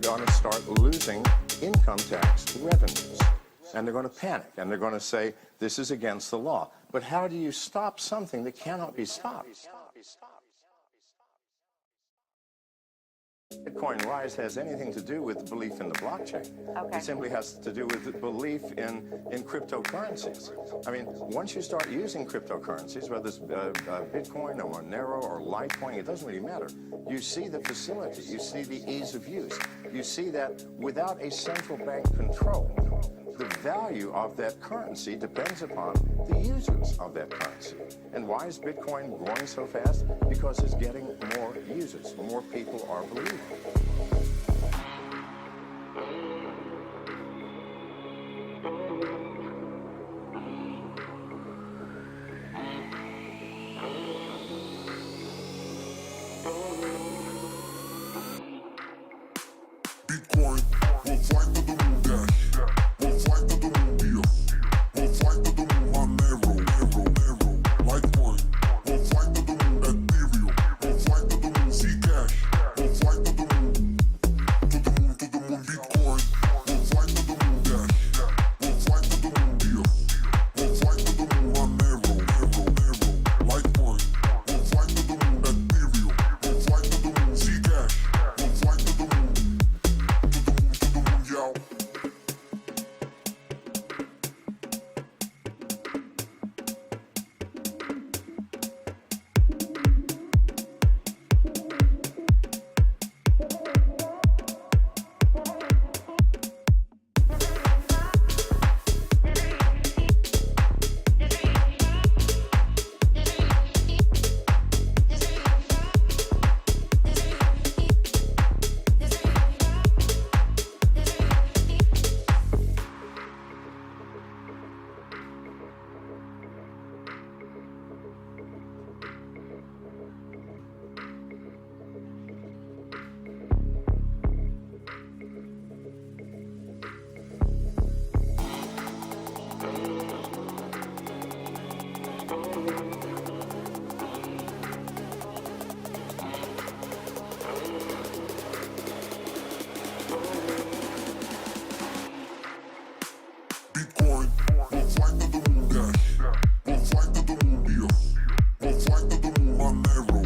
going to start losing income tax revenues. And they're going to panic, and they're going to say, this is against the law. But how do you stop something that cannot be stopped? Bitcoin rise has anything to do with belief in the blockchain. Okay. It simply has to do with belief in cryptocurrencies. I mean, once you start using cryptocurrencies, whether it's Bitcoin or Monero or Litecoin, it doesn't really matter. You see the facility, you see the ease of use. You see that without a central bank control, the value of that currency depends upon the users of that currency. And why is Bitcoin growing so fast? Because it's getting more users. More people are believing. Bitcoin will fly to the moon, Dash. Will fly to the moon, Dio. Will fly to the moon, Monero. Litecoin will fly to the moon, Ethereum. Will fly to the moon, Zcash. Will fly to the moon. To the moon, Bitcoin will fly to the moon, Dash. Will fly to the moon, Dio. Will fly to the moon, Monero. Litecoin will fly to the moon, Ethereum. Will fly to the moon, Zcash. Will fly to the moon. Yo. Bitcoin will fly to the moon, Dash. Will fly to the moon, Dio. Will fly to the moon, Monero.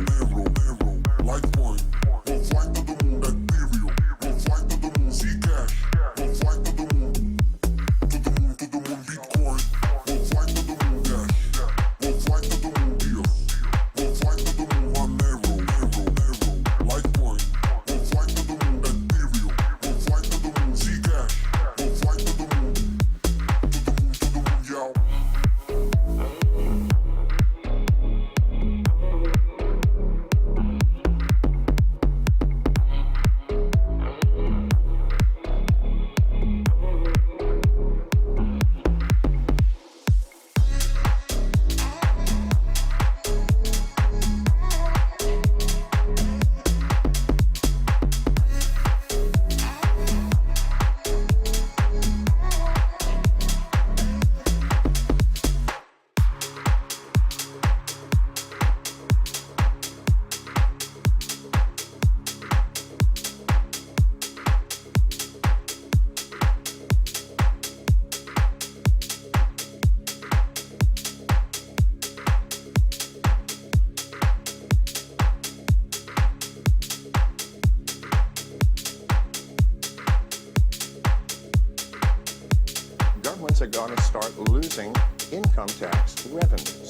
Litecoin will fly to the moon, Ethereum. Will fly to the moon, Zcash. Will fly to the moon. To the moon, Bitcoin will fly to the moon, Dash. Will fly to the moon, Dio. Will fly to the moon, Monero. Litecoin will fly to the moon, Ethereum. Will fly to the moon, Zcash. Will fly to the moon. Yo. Governments are going to start losing income tax revenues.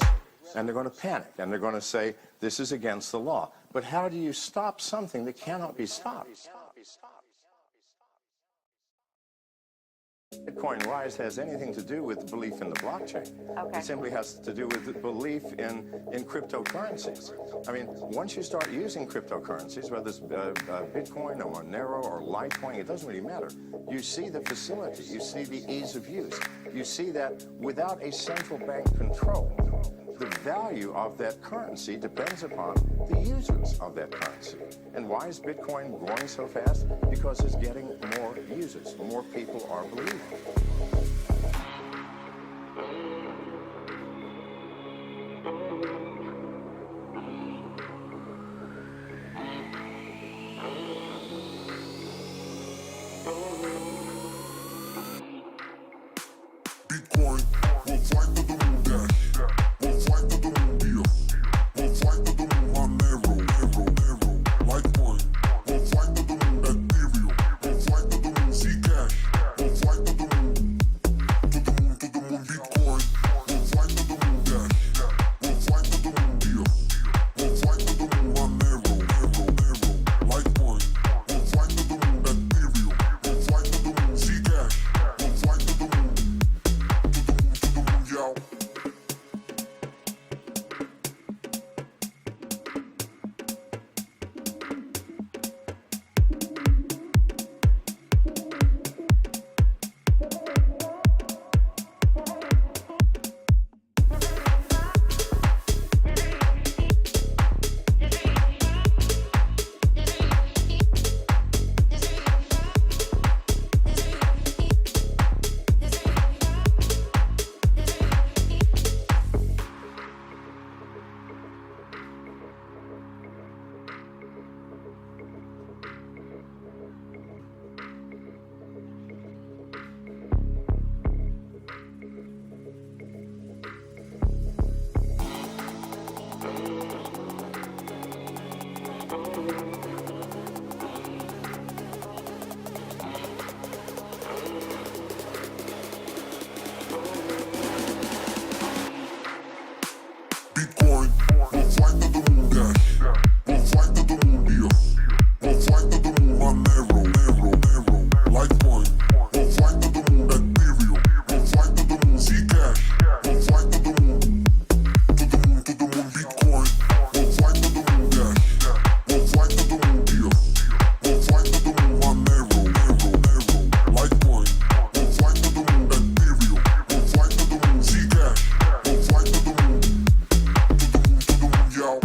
And they're going to panic, and they're going to say, this is against the law. But how do you stop something that cannot be stopped? Bitcoin rise has anything to do with belief in the blockchain. Okay. It simply has to do with belief in cryptocurrencies. I mean, once you start using cryptocurrencies, whether it's Bitcoin or Monero or Litecoin, it doesn't really matter. You see the facility, you see the ease of use. You see that without a central bank control, the value of that currency depends upon the users of that currency. And why is Bitcoin growing so fast? Because it's getting more users. More people are believing. Bitcoin, we'll fly to the moon, Dash. We'll fly to the moon, yeah. We'll fly to the moon, Monero, Litecoin. We'll fly to the moon, Ethereum. We'll fly to the moon, Zcash. We'll fly to the moon, Bitcoin. We'll fly to the moon, Dash. We'll fly to the moon, yeah. We'll fly to the moon, Monero, Litecoin. We'll fly to the moon, Ethereum. We'll fly to the moon, Zcash. We'll fly to the moon, yo. Bitcoin, we'll fly to the moon, Dash. We'll fly to the moon, yeah. We'll fly to the moon, Monero, Litecoin. We'll fly to the moon, Ethereum. We'll fly to the moon, Zcash. We'll fly to the moon, Bitcoin. We'll fly to the moon, Dash. We'll fly to the moon, yeah. We'll fly to the moon, Monero, Litecoin. We'll fly to the moon, Ethereum. We'll fly to the moon, Zcash. We'll fly to the moon, yo.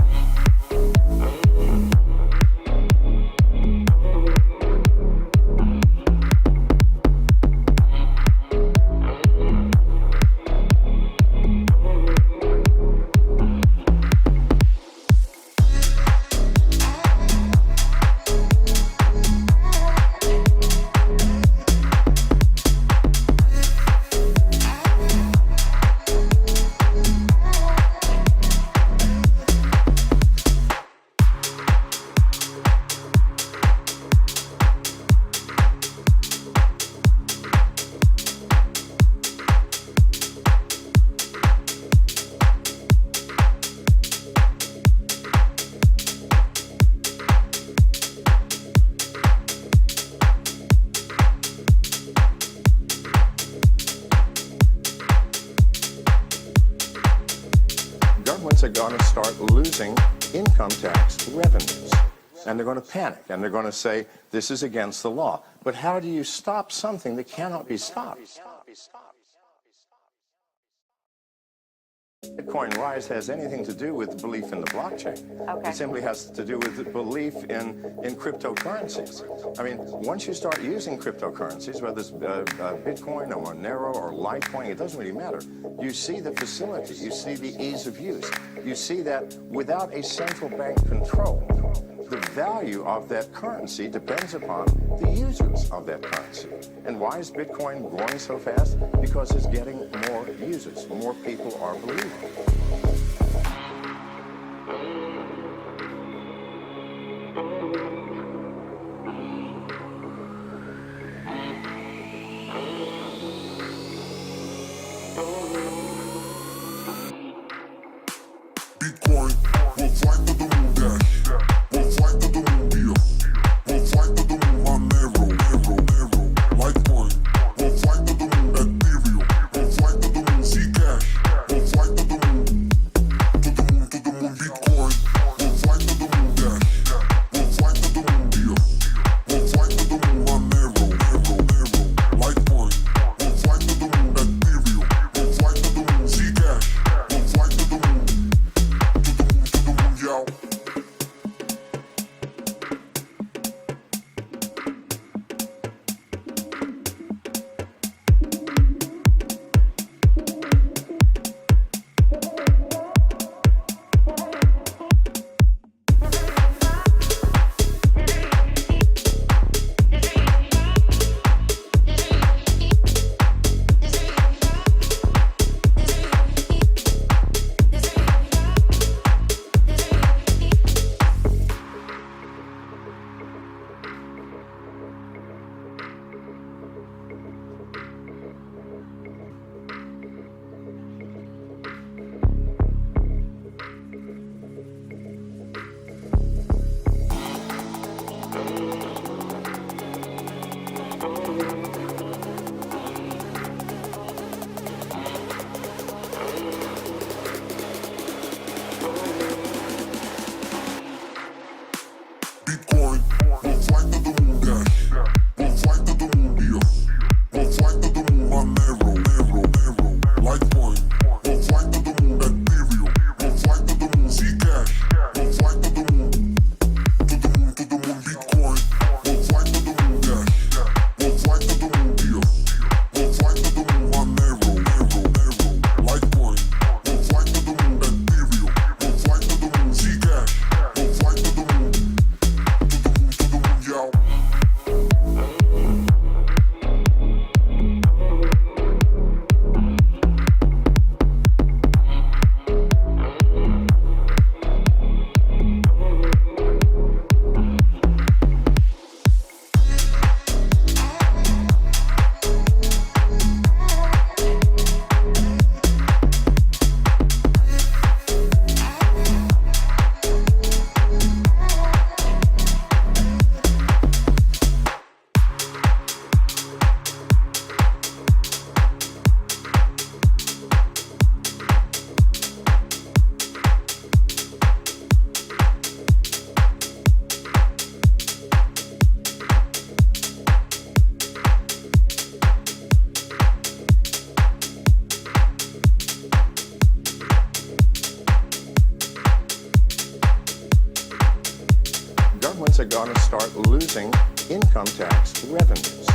Governments are going to start losing income tax revenues. And they're going to panic, and they're going to say, this is against the law. But how do you stop something that cannot be stopped? Bitcoin rise has anything to do with belief in the blockchain. Okay. It simply has to do with belief in cryptocurrencies. I mean, once you start using cryptocurrencies, whether it's Bitcoin or Monero or Litecoin, it doesn't really matter. You see the facility, you see the ease of use. You see that without a central bank control, the value of that currency depends upon the users of that currency. And why is Bitcoin growing so fast? Because it's getting more users. More people are believing. Bitcoin, we'll fly to the moon, Dash. We'll fly to the moon, yeah. We'll fly to the moon, Monero, Litecoin. We'll fly to the moon, Ethereum. We'll fly to the moon, Zcash. We'll fly to the moon, Bitcoin. We'll fly to the moon, Dash. We'll fly to the moon, yeah. We'll fly to the moon, Monero, Litecoin. We'll fly to the moon, Ethereum. We'll fly to the moon, are going to start losing income tax revenues.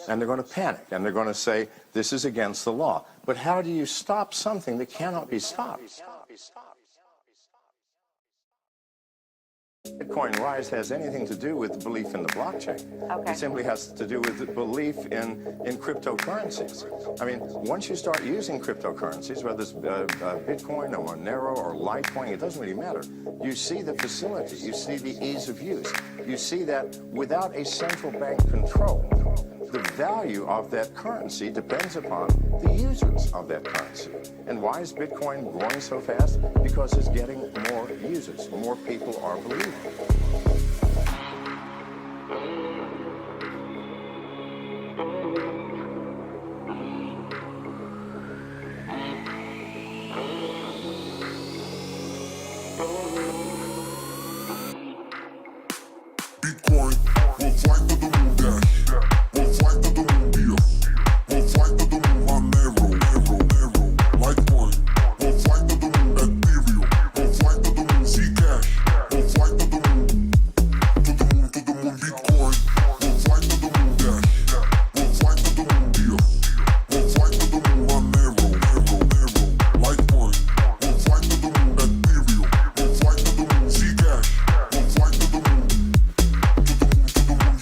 And they're going to panic, and they're going to say, this is against the law. But how do you stop something that cannot be stopped? Bitcoin rise has anything to do with belief in the blockchain. Okay. It simply has to do with belief in cryptocurrencies. I mean, once you start using cryptocurrencies, whether it's Bitcoin or Monero or Litecoin, it doesn't really matter. You see the facility, you see the ease of use. You see that without a central bank control, the value of that currency depends upon the users of that currency. And why is Bitcoin growing so fast? Because it's getting more users. More people are believing. Bitcoin will fly to the moon, Dash. Will fly to the moon, yeah. Will fly to the moon, Monero. Litecoin will fly to the moon, Ethereum will fly to the moon, Zcash will fly to the moon. Bitcoin will fly to the moon, Dash. Will fly to the moon, yeah. Will fly to the moon, Monero. Litecoin will fly to the moon, Ethereum will fly to the moon, Zcash will fly to the moon.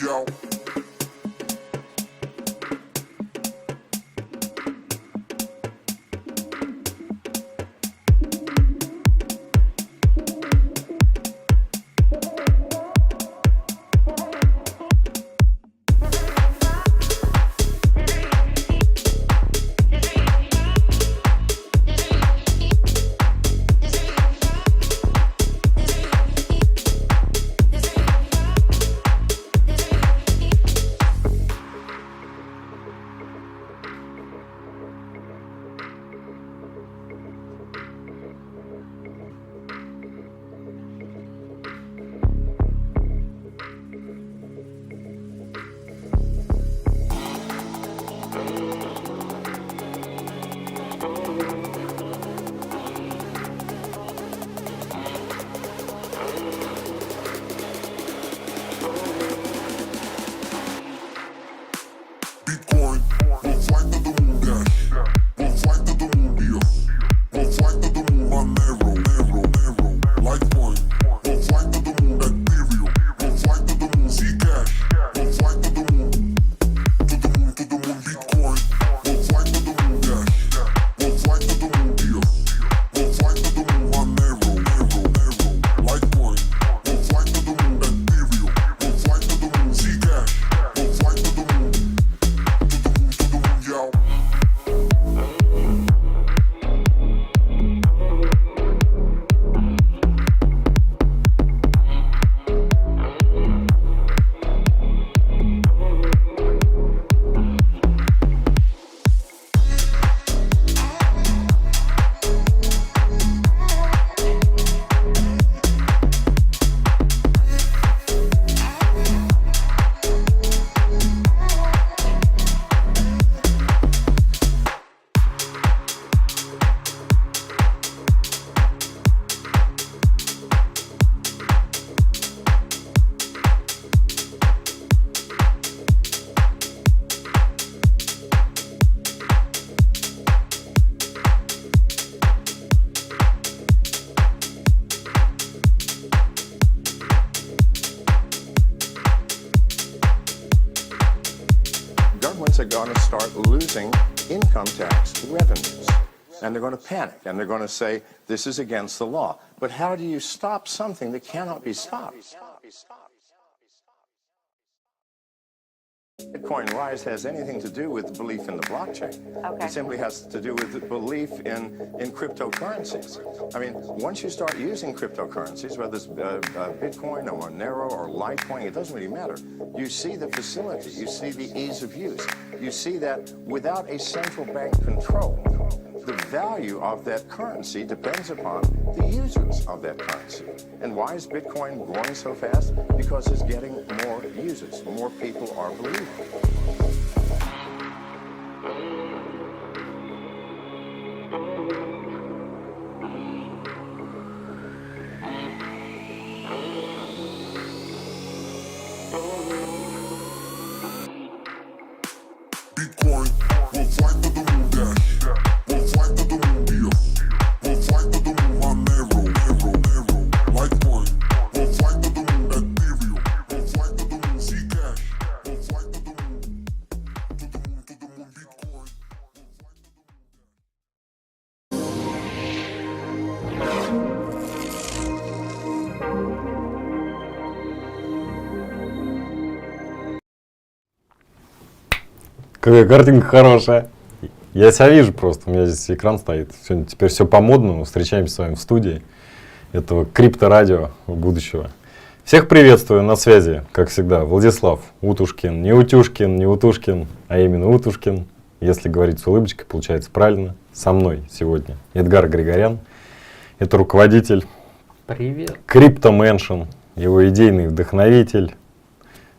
Yo. Bitcoin will fly to the moon, Dash. Will fly to the moon, yeah. Will fly to the moon, Monero. Litecoin will fly to the moon, Ethereum will fly to the moon, Zcash will fly to the moon. Bitcoin will fly to the moon, Dash. Will fly to the moon, yeah. Will fly to the moon, Monero. Litecoin will fly to the moon, Ethereum will fly to the moon, Zcash will fly to the moon. Yo. Governments are going to start losing income tax revenues. And they're going to panic, and they're going to say, this is against the law. But how do you stop something that cannot be stopped? Bitcoin rise has anything to do with belief in the blockchain. Okay. It simply has to do with belief in cryptocurrencies. I mean, once you start using cryptocurrencies, whether it's Bitcoin or Monero or Litecoin, it doesn't really matter. You see the facility, you see the ease of use. You see that without a central bank control, the value of that currency depends upon the users of that currency. And why is Bitcoin growing so fast? Because it's getting more users. More people are believing. Какая картинка хорошая. Я себя вижу просто, у меня здесь экран стоит. Сегодня теперь все по-модному. Встречаемся с вами в студии этого крипторадио будущего. Всех приветствую, на связи, как всегда, Владислав Утушкин. Не Утюшкин, не Утушкин, а именно Утушкин. Если говорить с улыбочкой, получается правильно. Со мной сегодня Эдгар Григорян. Это руководитель Crypto Mansion, его идейный вдохновитель.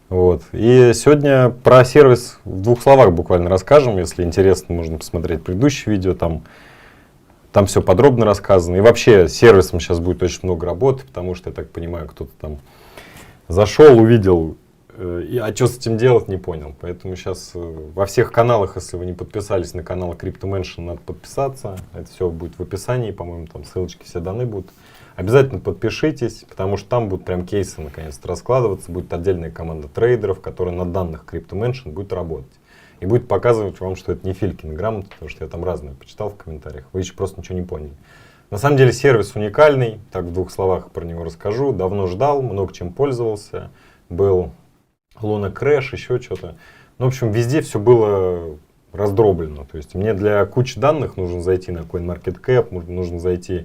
Вот. И сегодня про сервис в двух словах буквально расскажем. Если интересно, можно посмотреть предыдущее видео. Там все подробно рассказано. И вообще с сервисом сейчас будет очень много работы, потому что, я так понимаю, кто-то там зашел, увидел, а что с этим делать, не понял. Поэтому сейчас во всех каналах, если вы не подписались на канал Crypto Mansion, надо подписаться. Это все будет в описании, по-моему, там ссылочки все даны будут. Обязательно подпишитесь, потому что там будут прям кейсы наконец-то раскладываться. Будет отдельная команда трейдеров, которая на данных Crypto Mansion будет работать. И будет показывать вам, что это не Филькина грамота, потому что я там разное почитал в комментариях. Вы еще просто ничего не поняли. На самом деле сервис уникальный. Так, в двух словах про него расскажу. Давно ждал, много чем пользовался. Был Luna Crash, еще что-то. Ну, в общем, везде все было раздроблено. То есть мне для кучи данных нужно зайти на CoinMarketCap, нужно зайти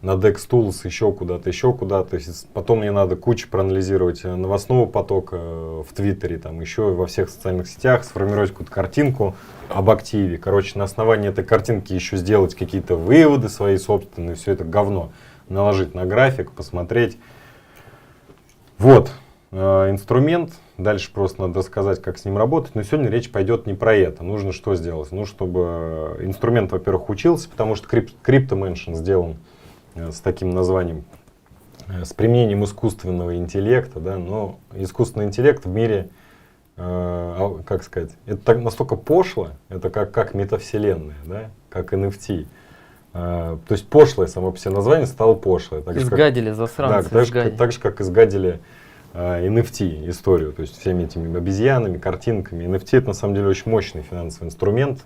на DexTools, еще куда-то. Потом мне надо кучу проанализировать новостного потока в Твиттере, там еще во всех социальных сетях, сформировать какую-то картинку об активе. Короче, на основании этой картинки еще сделать какие-то выводы свои собственные, все это говно наложить на график, посмотреть. Вот инструмент. Дальше просто надо рассказать, как с ним работать. Но сегодня речь пойдет не про это. Нужно что сделать? Ну, чтобы инструмент, во-первых, учился, потому что Crypto Mansion сделан с таким названием, с применением искусственного интеллекта, да, но искусственный интеллект в мире, как сказать, это так, настолько пошло, это как метавселенная, да, как NFT. То есть пошлое само по себе название стало пошлое. Изгадили, засранцы. Да, так же, как изгадили NFT историю, то есть всеми этими обезьянами, картинками. NFT это на самом деле очень мощный финансовый инструмент.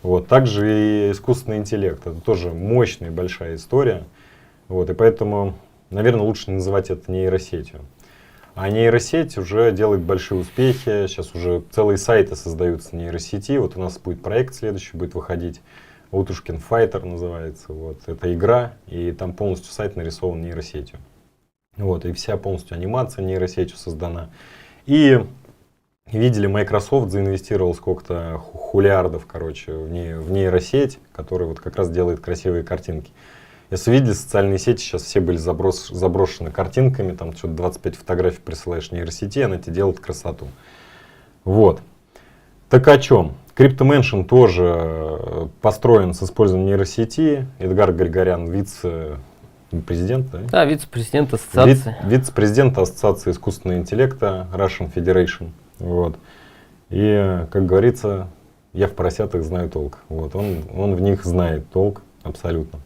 Вот. Также и искусственный интеллект. Это тоже мощная большая история. Вот. И поэтому, наверное, лучше не называть это нейросетью. А нейросеть уже делает большие успехи. Сейчас уже целые сайты создаются нейросети. Вот у нас будет проект следующий, будет выходить. Утушкин Fighter называется. Вот. Это игра, и там полностью сайт нарисован нейросетью. Вот. И вся полностью анимация нейросетью создана. И видели, Microsoft заинвестировал сколько-то хулиардов, короче, в нейросеть, которая вот как раз делает красивые картинки. Если видели, социальные сети сейчас все были заброшены картинками, там что-то 25 фотографий присылаешь нейросети, она тебе делает красоту. Вот. Так о чем? Crypto Mansion тоже построен с использованием нейросети. Эдгар Григорян, вице-президент, да? Да, вице-президент ассоциации. Вице-президент ассоциации искусственного интеллекта Russian Federation. Вот. И, как говорится, я в поросятах знаю толк. Вот. Он в них знает толк абсолютно.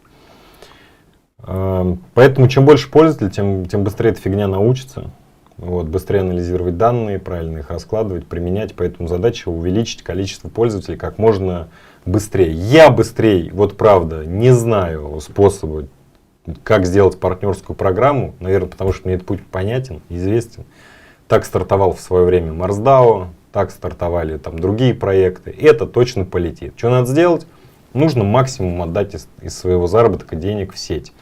Поэтому чем больше пользователей, тем быстрее эта фигня научится. Вот. Быстрее анализировать данные, правильно их раскладывать, применять. Поэтому задача увеличить количество пользователей как можно быстрее. Я быстрее, вот правда, не знаю способа, как сделать партнерскую программу. Наверное, потому что мне этот путь понятен, известен. Так стартовал в свое время MarsDAO, так стартовали там другие проекты. Это точно полетит. Что надо сделать? Нужно максимум отдать из своего заработка денег в сеть.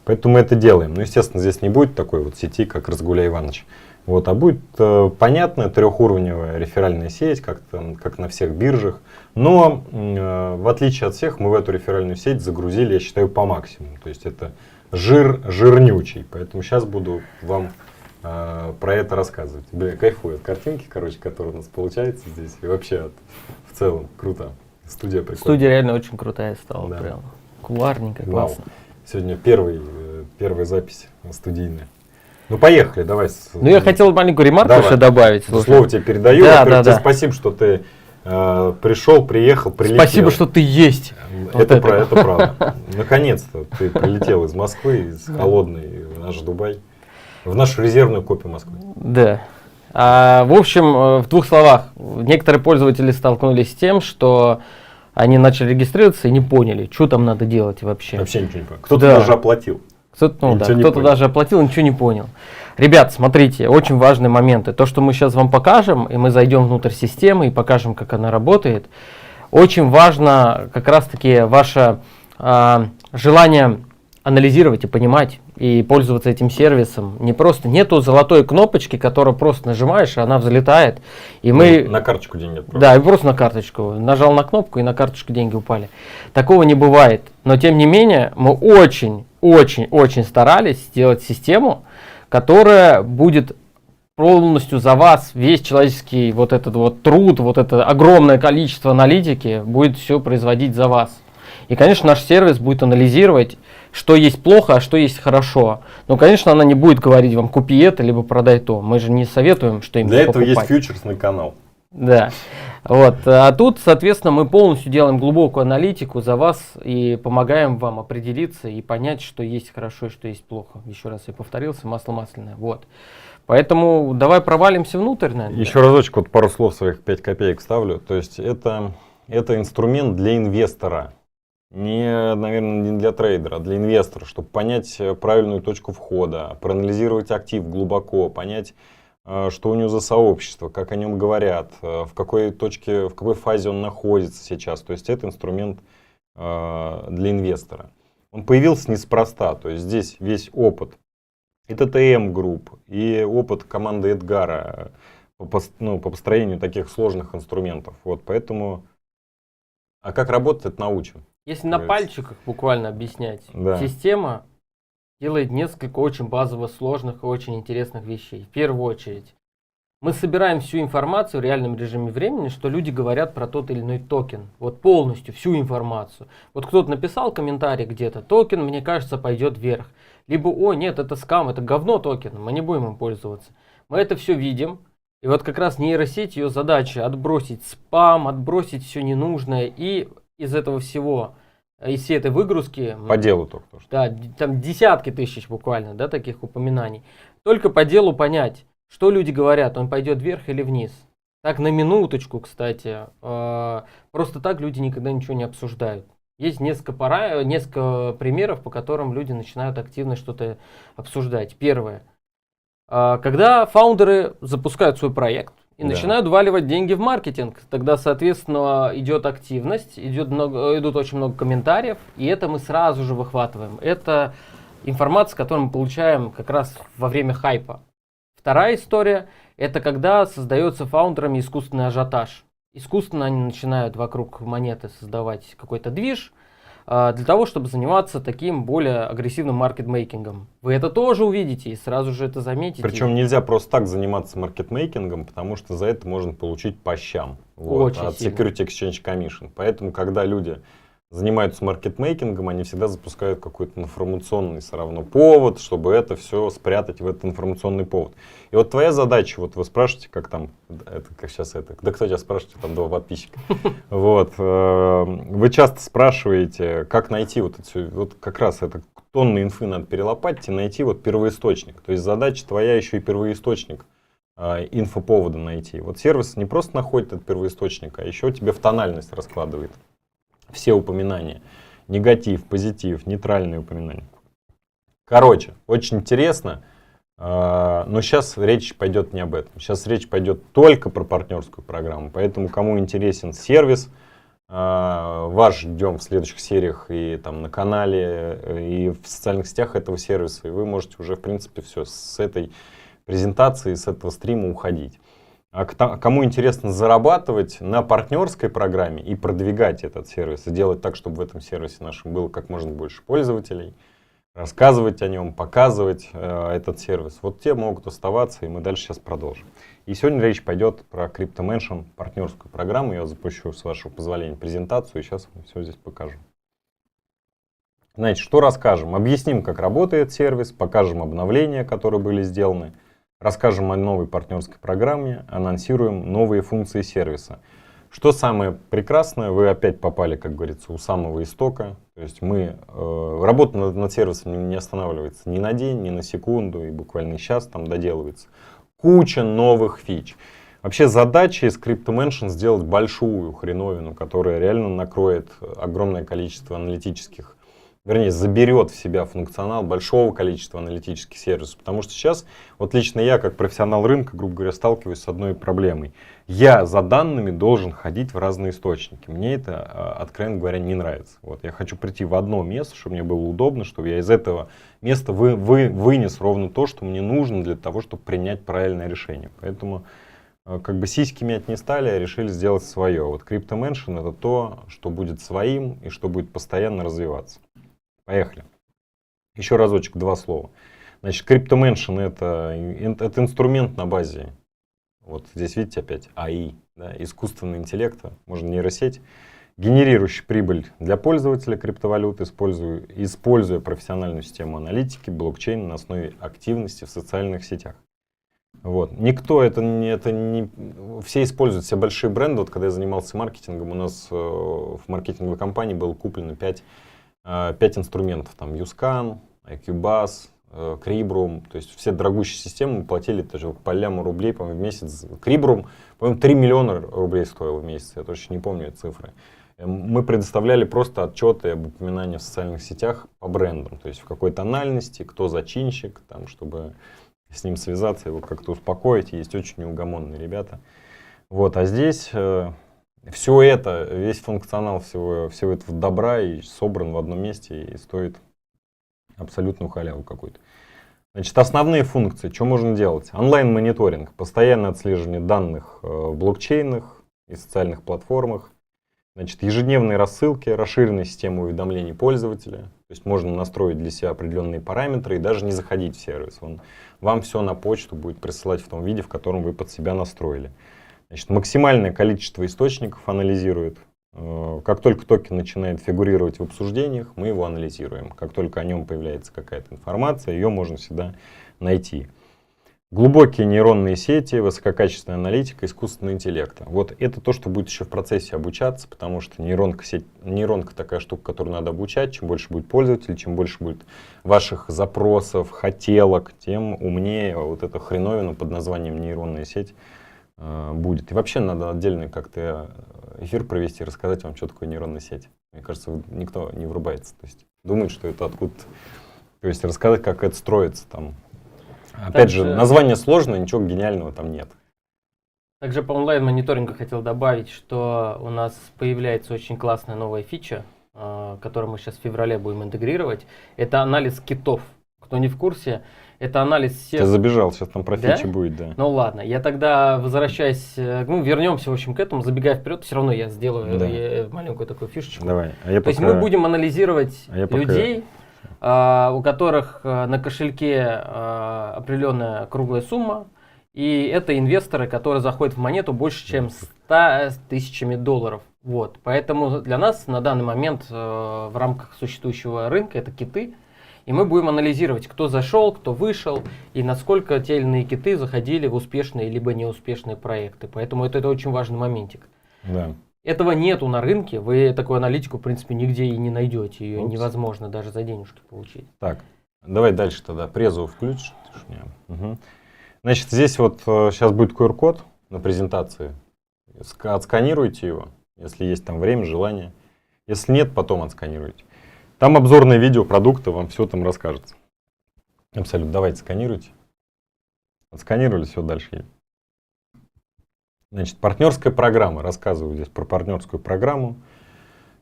Поэтому мы это делаем. Ну, естественно, здесь не будет такой вот сети, как Разгуляй Иваныч. Вот, а будет понятная трехуровневая реферальная сеть, как на всех биржах. Но в отличие от всех, мы в эту реферальную сеть загрузили, я считаю, по максимуму. То есть это жирнючий. Поэтому сейчас буду вам про это рассказывать. Бля, кайфую от картинки, короче, которая у нас получается здесь. И вообще в целом круто. Студия прикольная. Студия реально очень крутая стала. Да. Прям кулуарненько, классно. Сегодня первая запись студийная. Ну, поехали, давай. Ну, я хотел маленькую ремарку еще добавить. Слово тебе передаю. Тебе спасибо, что ты приехал, прилетел. Спасибо, что ты есть. Это правда. Наконец-то ты прилетел из Москвы, из холодной, в наш Дубай. В нашу резервную копию Москвы. Да. В общем, в двух словах. Некоторые пользователи столкнулись с тем, что они начали регистрироваться и не поняли, что там надо делать вообще. Вообще ничего не понял. Кто-то даже оплатил. Кто-то даже оплатил, ничего не понял. Ребят, смотрите, очень важные моменты. То, что мы сейчас вам покажем, и мы зайдем внутрь системы и покажем, как она работает, очень важно как раз-таки ваше желание анализировать и понимать, и пользоваться этим сервисом. Не просто, нету золотой кнопочки, которую просто нажимаешь, и она взлетает. И мы... На карточку деньги отправляют. Да, и просто на карточку. Нажал на кнопку, и на карточку деньги упали. Такого не бывает. Но тем не менее, мы очень старались сделать систему, которая будет полностью за вас, весь человеческий вот этот вот труд, вот это огромное количество аналитики будет все производить за вас. И, конечно, наш сервис будет анализировать, что есть плохо, а что есть хорошо. Но, конечно, она не будет говорить вам, купи это, либо продай то. Мы же не советуем, что именно Для этого покупать. есть фьючерсный канал. Да. Вот. А тут, соответственно, мы полностью делаем глубокую аналитику за вас и помогаем вам определиться и понять, что есть хорошо и что есть плохо. Еще раз я повторился, масло масляное. Вот. Поэтому давай провалимся внутрь, наверное. Еще разочек, вот пару слов своих 5 копеек ставлю. То есть это инструмент для инвестора. Наверное, не для трейдера, а для инвестора, чтобы понять правильную точку входа, проанализировать актив глубоко, понять, что у него за сообщество, как о нем говорят, в какой точке, в какой фазе он находится сейчас. То есть это инструмент для инвестора. Он появился неспроста, то есть здесь весь опыт и ТТМ групп, и опыт команды Эдгара по построению таких сложных инструментов. Вот, поэтому, а как работать, это научим. Если на пальчиках буквально объяснять, Да. система делает несколько очень базово сложных и очень интересных вещей. В первую очередь, мы собираем всю информацию в реальном режиме времени, что люди говорят про тот или иной токен. Вот полностью, всю информацию. Вот кто-то написал комментарий где-то, токен, мне кажется, пойдет вверх. Либо, о, нет, это скам, это говно токен, мы не будем им пользоваться. Мы это все видим. И вот как раз нейросеть, ее задача отбросить спам, отбросить все ненужное и из этого всего, из всей этой выгрузки... По делу только что. Да, там десятки тысяч буквально, да, таких упоминаний. Только по делу понять, что люди говорят, он пойдет вверх или вниз. Так, на минуточку, кстати, просто так люди никогда ничего не обсуждают. Есть несколько примеров, по которым люди начинают активно что-то обсуждать. Первое. Когда фаундеры запускают свой проект и начинают вваливать деньги в маркетинг, тогда, соответственно, идет активность, идут очень много комментариев, и это мы сразу же выхватываем. Это информация, которую мы получаем как раз во время хайпа. Вторая история – это когда создается фаундерами искусственный ажиотаж. Искусственно они начинают вокруг монеты создавать какой-то движ, для того, чтобы заниматься таким более агрессивным маркетмейкингом. Вы это тоже увидите и сразу же это заметите. Причем нельзя просто так заниматься маркетмейкингом, потому что за это можно получить по щам от сильно. Security Exchange Commission. Поэтому, когда люди занимаются маркетмейкингом, они всегда запускают какой-то информационный все равно повод, чтобы это все спрятать в этот информационный повод. И вот твоя задача, вот вы спрашиваете, как там, это как сейчас это, да кто тебя спрашивает, там 2 подписчика. Вот, вы часто спрашиваете, как найти вот это, вот как раз это тонны инфы надо перелопатить и найти вот первоисточник. То есть задача твоя еще и первоисточник инфоповода найти. Вот сервис не просто находит этот первоисточник, а еще тебе в тональность раскладывает все упоминания. Негатив, позитив, нейтральные упоминания. Короче, очень интересно, но сейчас речь пойдет не об этом. Сейчас речь пойдет только про партнерскую программу. Поэтому, кому интересен сервис, вас ждем в следующих сериях и там на канале, и в социальных сетях этого сервиса. И вы можете уже, в принципе, все с этой презентации, с этого стрима уходить. А кому интересно зарабатывать на партнерской программе и продвигать этот сервис, и делать так, чтобы в этом сервисе нашем было как можно больше пользователей, рассказывать о нем, показывать этот сервис, вот те могут оставаться, и мы дальше сейчас продолжим. И сегодня речь пойдет про CryptoMansion партнерскую программу. Я запущу, с вашего позволения, презентацию, и сейчас вам все здесь покажу. Значит, что расскажем? Объясним, как работает сервис, покажем обновления, которые были сделаны. Расскажем о новой партнерской программе, анонсируем новые функции сервиса. Что самое прекрасное, вы опять попали, как говорится, у самого истока. То есть работа над сервисом не останавливается ни на день, ни на секунду, и буквально сейчас там доделывается. Куча новых фич. Вообще задача из CryptoMansion сделать большую хреновину, которая реально накроет огромное количество аналитических вернее, заберет в себя функционал большого количества аналитических сервисов. Потому что сейчас, вот лично я, как профессионал рынка, грубо говоря, сталкиваюсь с одной проблемой. Я за данными должен ходить в разные источники. Мне это, откровенно говоря, не нравится. Вот, я хочу прийти в одно место, чтобы мне было удобно, чтобы я из этого места вынес ровно то, что мне нужно для того, чтобы принять правильное решение. Поэтому как бы сиськи мять не стали, а решили сделать свое. Вот CryptoMansion — это то, что будет своим и что будет постоянно развиваться. Поехали. Еще разочек, 2 слова. Значит, CryptoMansion — это инструмент на базе, вот здесь видите опять AI, да, искусственного интеллекта, можно нейросеть, генерирующий прибыль для пользователя криптовалюты, используя профессиональную систему аналитики, блокчейн на основе активности в социальных сетях. Вот. Никто это не... Все используют, все большие бренды. Вот когда я занимался маркетингом, у нас в маркетинговой компании было куплено 5 инструментов. Там YouScan, IQBuzz, Cribrum. То есть все дорогущие системы мы платили даже по ляму рублей, по-моему, в месяц. Cribrum, по-моему, 3 миллиона рублей стоил в месяц. Я точно не помню эти цифры. Мы предоставляли просто отчеты об упоминании в социальных сетях по брендам. То есть в какой тональности, кто зачинщик, там, чтобы с ним связаться, его как-то успокоить. Есть очень неугомонные ребята. Вот, а здесь все это, весь функционал всего этого добра и собран в одном месте и стоит абсолютную халяву какую-то. Значит, основные функции, что можно делать? Онлайн-мониторинг, постоянное отслеживание данных в блокчейнах и социальных платформах. Значит, ежедневные рассылки, расширенная система уведомлений пользователя. То есть можно настроить для себя определенные параметры и даже не заходить в сервис. Он вам все на почту будет присылать в том виде, в котором вы под себя настроили. Значит, максимальное количество источников анализирует. Как только токен начинает фигурировать в обсуждениях, мы его анализируем. Как только о нем появляется какая-то информация, ее можно всегда найти. Глубокие нейронные сети, высококачественная аналитика искусственного интеллекта. Вот это то, что будет еще в процессе обучаться, потому что нейронка такая штука, которую надо обучать. Чем больше будет пользователей, чем больше будет ваших запросов, хотелок, тем умнее вот эта хреновина под названием нейронная сеть будет. И вообще надо отдельно как-то эфир провести, рассказать вам, что такое нейронная сеть. Мне кажется, никто не врубается. То есть думает, что это откуда-то. То есть рассказать, как это строится там. Опять же, название сложное, ничего гениального там нет. Также по онлайн-мониторингу хотел добавить, что у нас появляется очень классная новая фича, которую мы сейчас в феврале будем интегрировать. Это анализ китов. Кто не в курсе, это анализ всех... Я забежал, сейчас там про Да? фичи будет, да. Ну ладно, я тогда возвращаюсь, вернемся, в общем, к этому, забегая вперед, все равно я сделаю маленькую такую фишечку. Давай. То есть мы будем анализировать людей, у которых на кошельке определенная круглая сумма, и это инвесторы, которые заходят в монету больше, чем 100 тысячами долларов. Вот. Поэтому для нас на данный момент в рамках существующего рынка это киты, и мы будем анализировать, кто зашел, кто вышел, и насколько те или иные киты заходили в успешные либо неуспешные проекты. Поэтому это очень важный моментик. Да. Этого нету на рынке, вы такую аналитику, в принципе, нигде и не найдете, ее невозможно даже за денежки получить. Так, давай дальше тогда, презу включишь. Угу. Значит, здесь вот сейчас будет QR-код на презентации, отсканируйте его, если есть там время, желание. Если нет, потом отсканируйте. Там обзорное видео продукта, вам все там расскажется. Абсолютно, давайте сканируйте. Отсканировали, все, дальше едем. Значит, партнерская программа. Рассказываю здесь про партнерскую программу.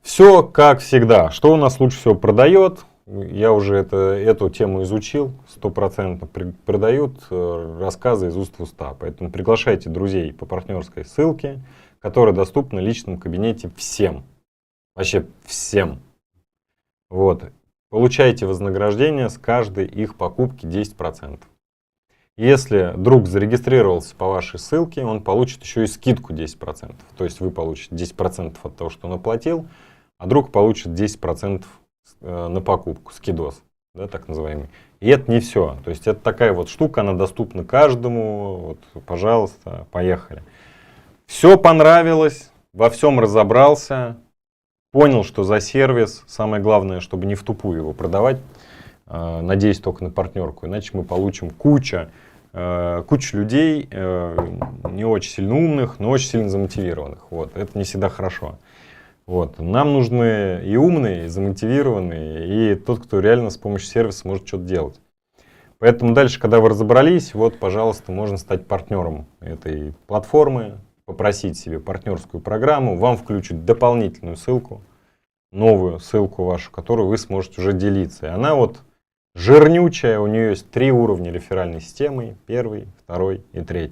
Все как всегда. Что у нас лучше всего продает? Я уже эту тему изучил. 100% продают рассказы из уст в уста. Поэтому приглашайте друзей по партнерской ссылке, которая доступна в личном кабинете всем. Вообще всем. Вот. Получайте вознаграждение с каждой их покупки 10%. Если друг зарегистрировался по вашей ссылке, он получит еще и скидку 10%. То есть вы получите 10% от того, что он оплатил, а друг получит 10% на покупку, скидос, да, так называемый. И это не все. То есть это такая вот штука, она доступна каждому. Вот, пожалуйста, поехали. Все понравилось, во всем разобрался, понял, что за сервис. Самое главное, чтобы не в тупую его продавать. Надеюсь только на партнерку, иначе мы получим кучу людей, не очень сильно умных, но очень сильно замотивированных. Вот. Это не всегда хорошо. Вот. Нам нужны и умные, и замотивированные, и тот, кто реально с помощью сервиса может что-то делать. Поэтому дальше, когда вы разобрались, вот, пожалуйста, можно стать партнером этой платформы, попросить себе партнерскую программу, вам включат дополнительную ссылку, новую ссылку вашу, которую вы сможете уже делиться. И она вот жирнючая, у нее есть 3 уровня реферальной системы, 1, 2 и 3.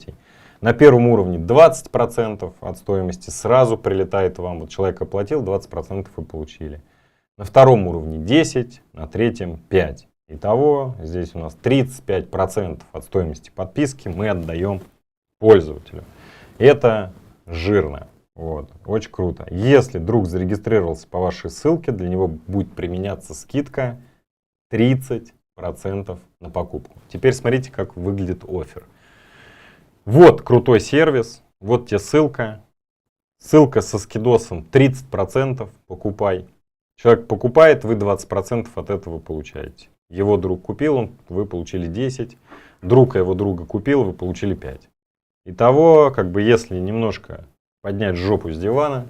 На первом уровне 20% от стоимости сразу прилетает вам. Вот человек оплатил, 20% вы получили. На втором уровне 10, на третьем 5. Итого здесь у нас 35% от стоимости подписки мы отдаем пользователю. Это жирно. Вот, очень круто. Если друг зарегистрировался по вашей ссылке, для него будет применяться скидка 30% на покупку. Теперь смотрите, как выглядит оффер. Вот крутой сервис, вот тебе ссылка. Ссылка со скидосом 30%, покупай. Человек покупает, вы 20% от этого получаете. Его друг купил, вы получили 10. Друг его друга купил, вы получили 5. Итого, как бы, если немножко поднять жопу с дивана,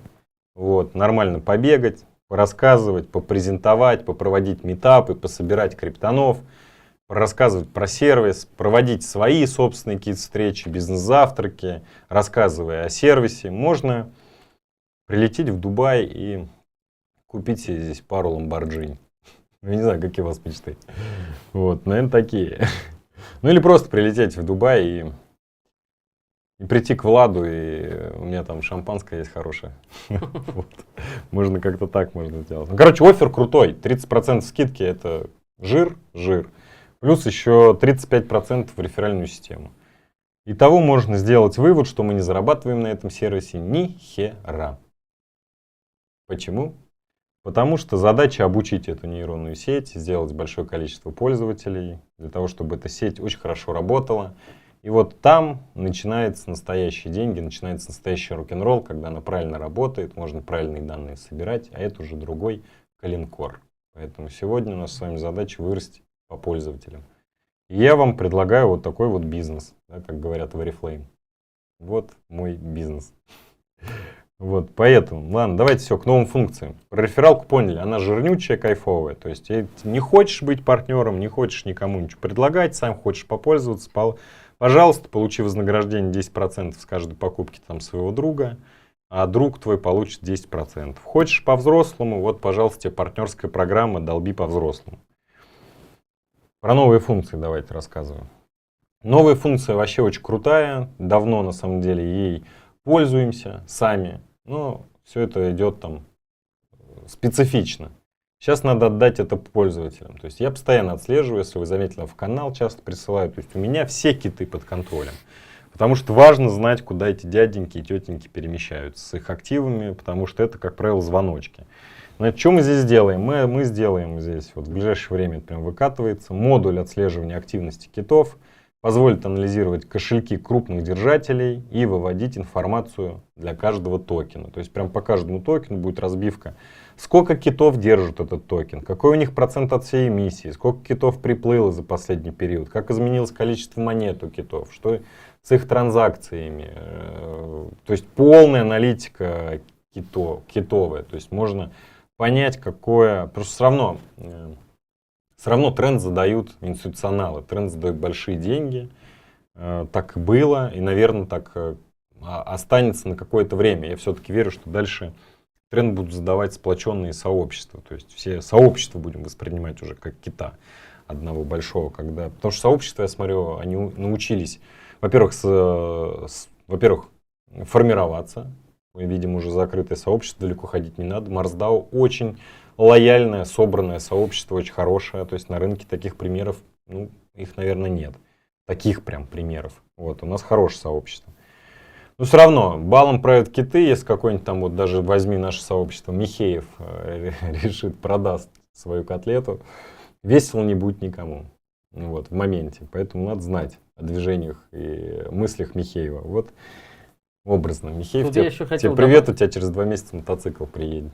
вот, нормально побегать, порассказывать, попрезентовать, попроводить митапы, пособирать криптонов, рассказывать про сервис, проводить свои собственные какие-то встречи, бизнес-завтраки, рассказывая о сервисе, можно прилететь в Дубай и купить себе здесь пару ламборджини. Я не знаю, какие у вас мечты. Вот, наверное, такие. Ну или просто прилететь в Дубай и прийти к Владу, и у меня там шампанское есть хорошее. Можно как-то так можно сделать. Короче, оффер крутой. 30% скидки — это жир. Плюс еще 35% в реферальную систему. Итого можно сделать вывод, что мы не зарабатываем на этом сервисе ни хера. Почему? Потому что задача обучить эту нейронную сеть, сделать большое количество пользователей, для того, чтобы эта сеть очень хорошо работала. И вот там начинаются настоящие деньги, начинается настоящий рок-н-ролл, когда она правильно работает, можно правильные данные собирать, а это уже другой коленкор. Поэтому сегодня у нас с вами задача вырасти по пользователям. И я вам предлагаю вот такой вот бизнес, да, как говорят в Oriflame. Вот мой бизнес. Вот, поэтому, ладно, давайте все, к новым функциям. Про рефералку поняли, она жирнючая, кайфовая. То есть, не хочешь быть партнером, не хочешь никому ничего предлагать, сам хочешь попользоваться, пожалуйста, получи вознаграждение 10% с каждой покупки там своего друга, а друг твой получит 10%. Хочешь по-взрослому, вот, пожалуйста, тебе партнерская программа «Долби по-взрослому». Про новые функции давайте рассказываю. Новая функция вообще очень крутая, давно на самом деле ей пользуемся сами. Но все это идет там специфично. Сейчас надо отдать это пользователям. То есть я постоянно отслеживаю, если вы заметили, в канал часто присылаю. То есть у меня все киты под контролем. Потому что важно знать, куда эти дяденьки и тетеньки перемещаются с их активами, потому что это, как правило, звоночки. Значит, что мы здесь сделаем? Мы сделаем здесь, вот в ближайшее время это прям выкатывается, модуль отслеживания активности китов, позволит анализировать кошельки крупных держателей и выводить информацию для каждого токена. То есть прям по каждому токену будет разбивка. Сколько китов держит этот токен, какой у них процент от всей эмиссии, сколько китов приплыло за последний период, как изменилось количество монет у китов, что с их транзакциями. То есть полная аналитика китовая. То есть можно понять, какое... Просто все равно тренд задают институционалы, тренд задают большие деньги. Так и было, и, наверное, так останется на какое-то время. Я все-таки верю, что дальше тренд будут задавать сплоченные сообщества. То есть все сообщества будем воспринимать уже как кита одного большого. Потому что сообщества, я смотрю, они научились, во-первых, формироваться. Мы видим уже закрытое сообщество, далеко ходить не надо. MarsDAO очень лояльное, собранное сообщество, очень хорошее. То есть на рынке таких примеров, их, наверное, нет. Таких прям примеров. Вот, у нас хорошее сообщество. Но все равно, балом правят киты, если какой-нибудь там, вот даже возьми наше сообщество, Михеев решит, продаст свою котлету, весело не будет никому. Вот, в моменте. Поэтому надо знать о движениях и мыслях Михеева. Вот образно. Михеев, тебе привет, у тебя через 2 месяца мотоцикл приедет.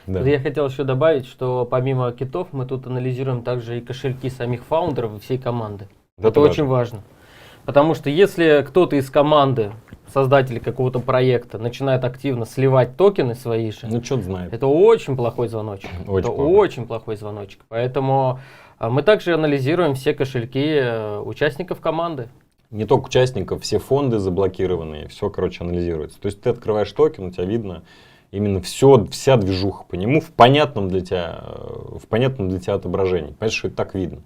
Да. Я хотел еще добавить, что помимо китов мы тут анализируем также и кошельки самих фаундеров и всей команды. Это очень важно. Потому что если кто-то из команды создатели какого-то проекта начинают активно сливать токены свои же, Ну, что-то знает. это очень плохой звоночек. Очень Это плохой. очень плохой звоночек. Поэтому мы также анализируем все кошельки участников команды. Не только участников, все фонды заблокированные, все, короче, анализируется. То есть ты открываешь токен, у тебя видно именно вся движуха по нему в понятном для тебя отображении. Понимаешь, что это так видно.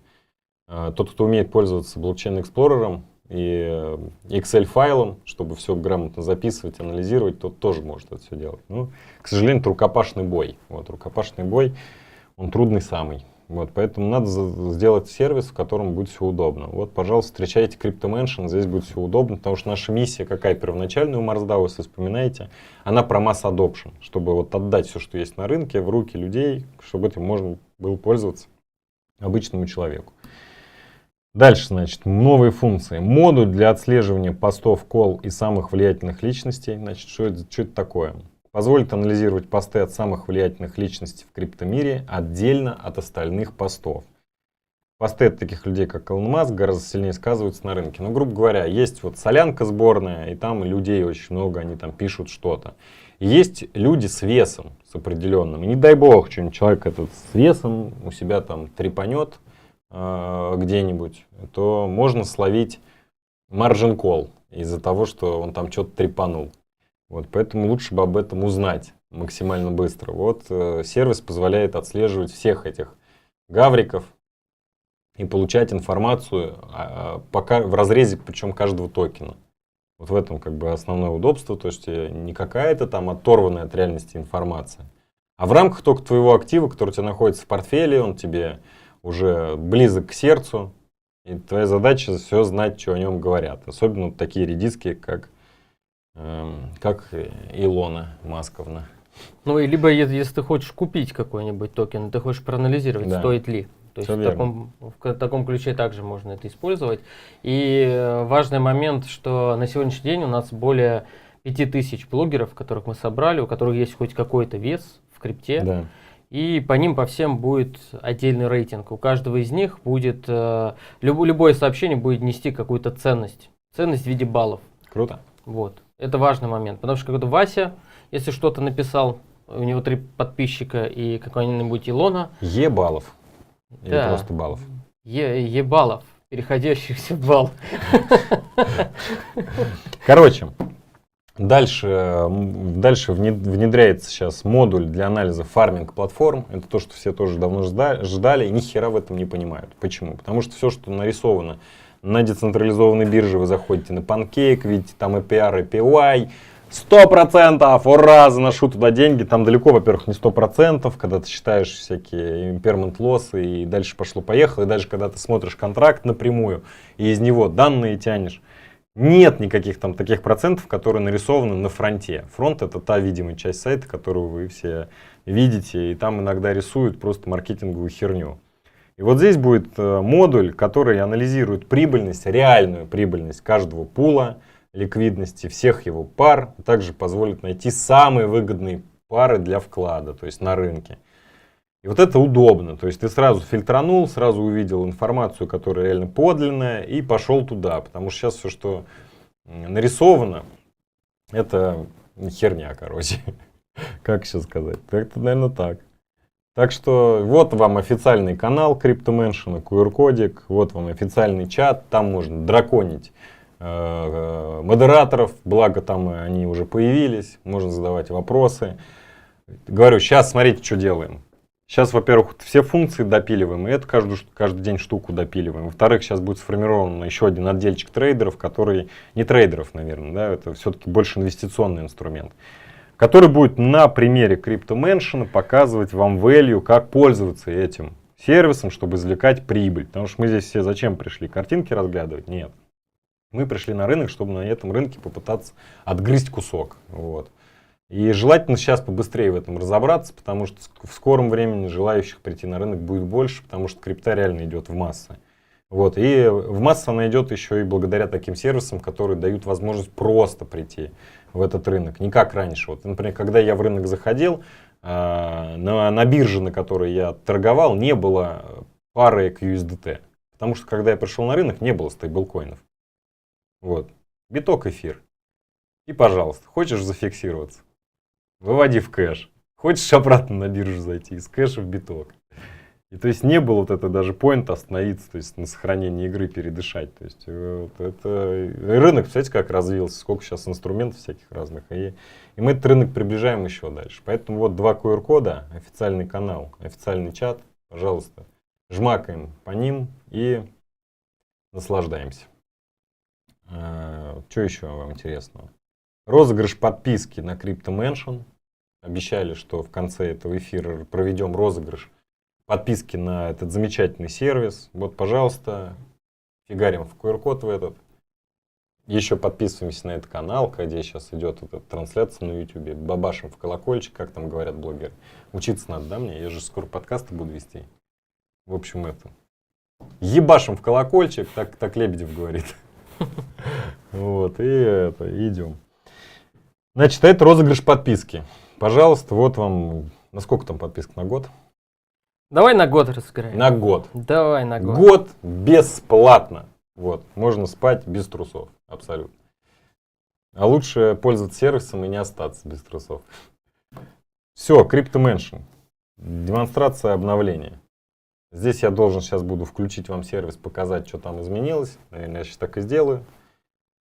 Тот, кто умеет пользоваться блокчейн-эксплорером и Excel-файлом, чтобы все грамотно записывать, анализировать, тот тоже может это все делать. Ну, к сожалению, это рукопашный бой. Вот, рукопашный бой, он трудный самый. Вот, поэтому надо сделать сервис, в котором будет все удобно. Вот, пожалуйста, встречайте CryptoMansion, здесь будет все удобно, потому что наша миссия какая первоначальная у MarsDAO, если вспоминаете, она про mass adoption, чтобы вот отдать все, что есть на рынке, в руки людей, чтобы этим можно было пользоваться обычному человеку. Дальше, значит, новые функции. Модуль для отслеживания постов, колл и самых влиятельных личностей. Значит, что это такое? Позволит анализировать посты от самых влиятельных личностей в криптомире отдельно от остальных постов. Посты от таких людей, как Илон Маск, гораздо сильнее сказываются на рынке. Но, грубо говоря, есть вот солянка сборная, и там людей очень много, они там пишут что-то. Есть люди с весом, с определенным. И не дай бог, что-нибудь человек этот с весом у себя там трепанет где-нибудь, то можно словить margin call из-за того, что он там что-то трепанул. Вот, поэтому лучше бы об этом узнать максимально быстро. Вот сервис позволяет отслеживать всех этих гавриков и получать информацию в разрезе, причем каждого токена. Вот в этом как бы основное удобство, то есть не какая-то там оторванная от реальности информация, а в рамках только твоего актива, который у тебя находится в портфеле, он тебе уже близок к сердцу, и твоя задача все знать, что о нем говорят. Особенно вот такие редиски, как Илона Масковна. Ну, и либо если ты хочешь купить какой-нибудь токен, ты хочешь проанализировать, Да. стоит ли. То есть Всё в таком ключе также можно это использовать. И важный момент, что на сегодняшний день у нас более 5000 блогеров, которых мы собрали, у которых есть хоть какой-то вес в крипте. Да. И по ним по всем будет отдельный рейтинг. У каждого из них будет, любое сообщение будет нести какую-то ценность. Ценность в виде баллов. Круто. Вот. Это важный момент. Потому что когда Вася, если что-то написал, у него 3 подписчика и какой-нибудь Илона. Баллов. Или Да. просто баллов. Баллов, переходящихся в балл. Короче, дальше внедряется сейчас модуль для анализа фарминг-платформ. Это то, что все тоже давно ждали и ни хера в этом не понимают. Почему? Потому что все, что нарисовано на децентрализованной бирже, вы заходите на Pancake, видите там APR, APY, 100%, ура, заношу туда деньги. Там далеко, во-первых, не 100%, когда ты считаешь всякие impairment лоссы и дальше пошло-поехало. И даже когда ты смотришь контракт напрямую и из него данные тянешь, нет никаких там таких процентов, которые нарисованы на фронте. Фронт — это та видимая часть сайта, которую вы все видите, и там иногда рисуют просто маркетинговую херню. И вот здесь будет модуль, который анализирует прибыльность, реальную прибыльность каждого пула, ликвидности всех его пар, а также позволит найти самые выгодные пары для вклада, то есть на рынке. И вот это удобно, то есть ты сразу фильтранул, сразу увидел информацию, которая реально подлинная, и пошел туда, потому что сейчас все, что нарисовано, это херня, короче. Как сейчас сказать? Это, наверное, так. Так что вот вам официальный канал CryptoMansion, QR-кодик, вот вам официальный чат, там можно драконить модераторов, благо там они уже появились, можно задавать вопросы. Говорю, сейчас смотрите, что делаем. Сейчас, во-первых, все функции допиливаем, и это каждый день штуку допиливаем. Во-вторых, сейчас будет сформирован еще один отдельчик трейдеров, который, не трейдеров, наверное, да, это все-таки больше инвестиционный инструмент, который будет на примере CryptoMansion показывать вам value, как пользоваться этим сервисом, чтобы извлекать прибыль. Потому что мы здесь все зачем пришли? Картинки разглядывать? Нет. Мы пришли на рынок, чтобы на этом рынке попытаться отгрызть кусок. Вот. И желательно сейчас побыстрее в этом разобраться, потому что в скором времени желающих прийти на рынок будет больше, потому что крипта реально идет в массы. Вот. И в массы она идет еще и благодаря таким сервисам, которые дают возможность просто прийти в этот рынок. Не как раньше. Вот, например, когда я в рынок заходил, на бирже, на которой я торговал, не было пары к USDT. Потому что когда я пришел на рынок, не было стейблкоинов. Вот. Биток, эфир. И, пожалуйста, хочешь зафиксироваться, выводи в кэш. Хочешь обратно на биржу зайти, из кэша в биток. И то есть не было вот это даже поинта остановиться, то есть на сохранение игры передышать. То есть вот это рынок, представляете, как развился, сколько сейчас инструментов всяких разных. И мы этот рынок приближаем еще дальше. Поэтому вот 2 QR-кода, официальный канал, официальный чат, пожалуйста, жмакаем по ним и наслаждаемся. Что еще вам интересного? Розыгрыш подписки на CryptoMansion. Обещали, что в конце этого эфира проведем розыгрыш подписки на этот замечательный сервис. Вот, пожалуйста, фигарим в QR-код в этот. Еще подписываемся на этот канал, где сейчас идет эта трансляция на YouTube. Бабашим в колокольчик, как там говорят блогеры. Учиться надо, да, мне? Я же скоро подкасты буду вести. В общем, это. Ебашим в колокольчик, так Лебедев говорит. Вот, и это, идем. Значит, это розыгрыш подписки. Пожалуйста, вот вам... На сколько там подписок? На год? Давай на год разыграем. На год. Давай на год. Год бесплатно. Вот, можно спать без трусов. Абсолютно. А лучше пользоваться сервисом и не остаться без трусов. Все, CryptoMansion. Демонстрация обновления. Здесь я должен сейчас буду включить вам сервис, показать, что там изменилось. Наверное, я сейчас так и сделаю.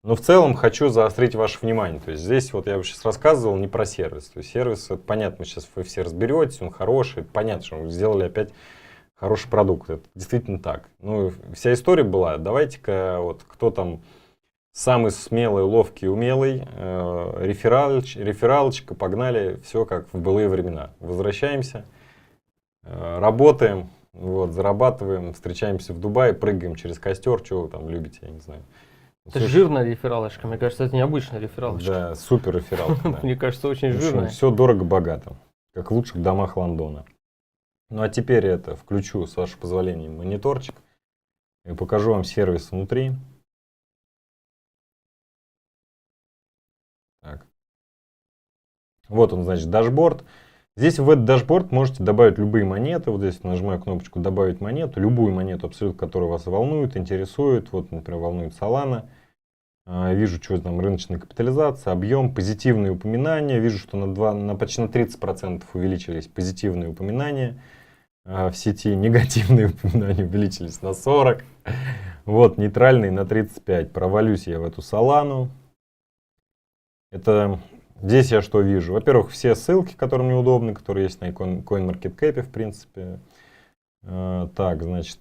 Но в целом хочу заострить ваше внимание. То есть здесь вот я сейчас рассказывал не про сервис. То есть сервис, это понятно, сейчас вы все разберетесь, он хороший. Это понятно, что вы сделали опять хороший продукт. Это действительно так. Ну, вся история была, давайте-ка вот кто там самый смелый, ловкий, умелый, рефералочка, погнали, все как в былые времена. Возвращаемся, работаем, вот, зарабатываем, встречаемся в Дубае, прыгаем через костер, что вы там любите, я не знаю. Это жирная рефералочка. Мне кажется, это необычная рефералочка. Да, супер рефералка. Да. Мне кажется, очень жирная. Все дорого-богато, как в лучших домах Лондона. Ну а теперь это включу, с вашего позволения, мониторчик и покажу вам сервис внутри. Так. Вот он, значит, дашборд. Здесь в этот дашборд можете добавить любые монеты. Вот здесь нажимаю кнопочку «Добавить монету». Любую монету, абсолютно, которая вас волнует, интересует. Вот, например, волнует Solana. Вижу, что там рыночная капитализация, объем, позитивные упоминания. Вижу, что на почти на 30% увеличились позитивные упоминания в сети. Негативные упоминания увеличились на 40%. Вот, нейтральные на 35%. Провалюсь я в эту Solana. Это... Здесь я что вижу? Во-первых, все ссылки, которые мне удобны, которые есть на CoinMarketCap, в принципе. Так, значит,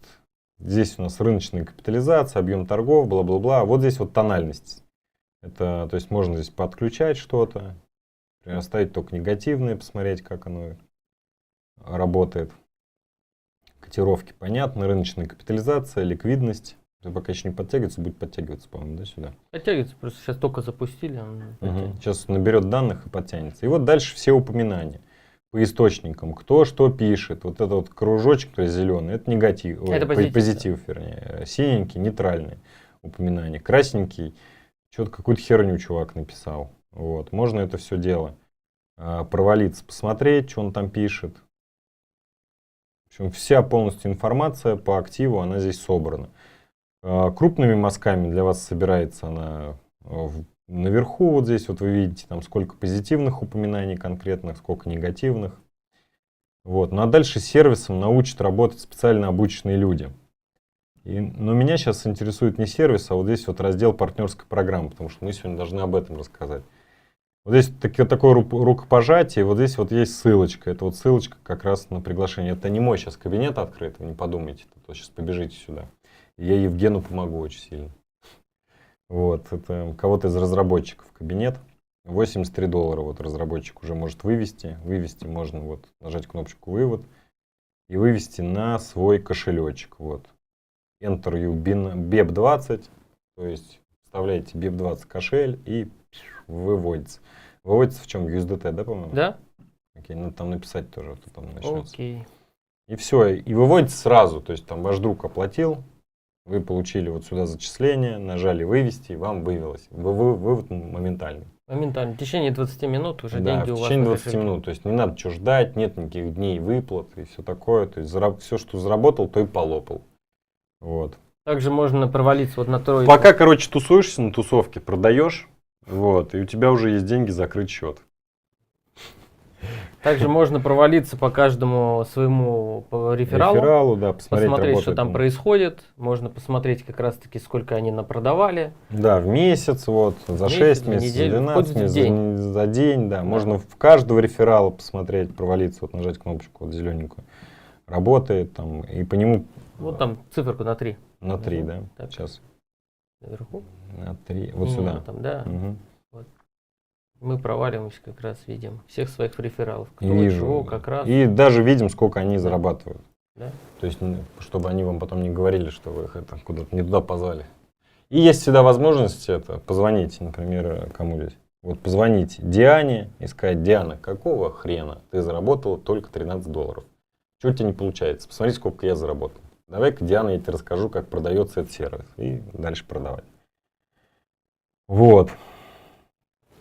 здесь у нас рыночная капитализация, объем торгов, бла-бла-бла. Вот здесь вот тональность. Это, то есть можно здесь подключать что-то, оставить только негативные, посмотреть, как оно работает. Котировки понятны, рыночная капитализация, ликвидность. Это пока еще не подтягивается, будет подтягиваться, по-моему, да, сюда. Подтягивается, просто сейчас только запустили. Сейчас наберет данных и подтянется. И вот дальше все упоминания по источникам. Кто что пишет. Вот этот вот кружочек, то есть зеленый, это негатив. Это позитив, вернее. Синенький, нейтральный упоминание. Красненький, что-то какую-то херню чувак написал. Вот. Можно это все дело провалиться, посмотреть, что он там пишет. В общем, вся полностью информация по активу, она здесь собрана. Крупными мазками для вас собирается она наверху, вот здесь вот вы видите, там сколько позитивных упоминаний конкретных, сколько негативных. Вот. Ну а дальше сервисом научат работать специально обученные люди. Но меня сейчас интересует не сервис, а вот здесь вот раздел партнерской программы, потому что мы сегодня должны об этом рассказать. Вот здесь такое рукопожатие, вот здесь вот есть ссылочка. Это вот ссылочка как раз на приглашение. Это не мой сейчас кабинет открыт, вы не подумайте, то сейчас побежите сюда. Я Евгену помогу очень сильно. Вот, это кого-то из разработчиков кабинет. $83 вот разработчик уже может вывести. Вывести можно вот нажать кнопочку «Вывод» и вывести на свой кошелечек. Вот. Enter you BEP20, то есть вставляете BEP20 кошель и выводится. Выводится в чем? USDT, да, по-моему? Да. Окей, надо там написать тоже, что там начнется. Окей. И все, и выводится сразу, то есть там ваш друг оплатил, вы получили вот сюда зачисление, нажали «Вывести», и вам вывелось. Вывод моментальный. Моментально. В течение 20 минут уже Да, деньги у в вас. течение на 20 кошельке. минут. То есть не надо что ждать, нет никаких дней выплат и все такое. То есть все, что заработал, то и полопал. Вот. Также можно провалиться вот на тройку. Пока, короче, тусуешься на тусовке, продаешь, Вот, и у тебя уже есть деньги закрыть счет. Также можно провалиться по каждому своему рефералу, Да, посмотреть, посмотреть, что работает там он. происходит. Можно посмотреть как раз-таки, сколько они напродавали. Да, в месяц, вот, за Месяц, 6 в месяцев, за неделю, 12 хоть в месяцев, день. за день, да. Можно в каждого реферала посмотреть, провалиться, вот нажать кнопочку вот зелененькую. Работает там, и по нему Вот там циферку на 3 на 3, да, Так. сейчас. наверху. На 3, вот Не, сюда. Там, да. Мгм. Мы проваливаемся, как раз видим всех своих рефералов. И Кто вижу. чего, как раз. И даже видим, сколько они Да. зарабатывают. Да. То есть, чтобы они вам потом не говорили, что вы их это куда-то не туда позвали. И есть всегда возможность это позвонить, например, кому-нибудь. Вот позвонить Диане и сказать: Диана, какого хрена ты заработала только $13? Чего у тебя не получается? Посмотри, сколько я заработал. Давай-ка, Диана, я тебе расскажу, как продается этот сервис. И дальше продавать. Вот.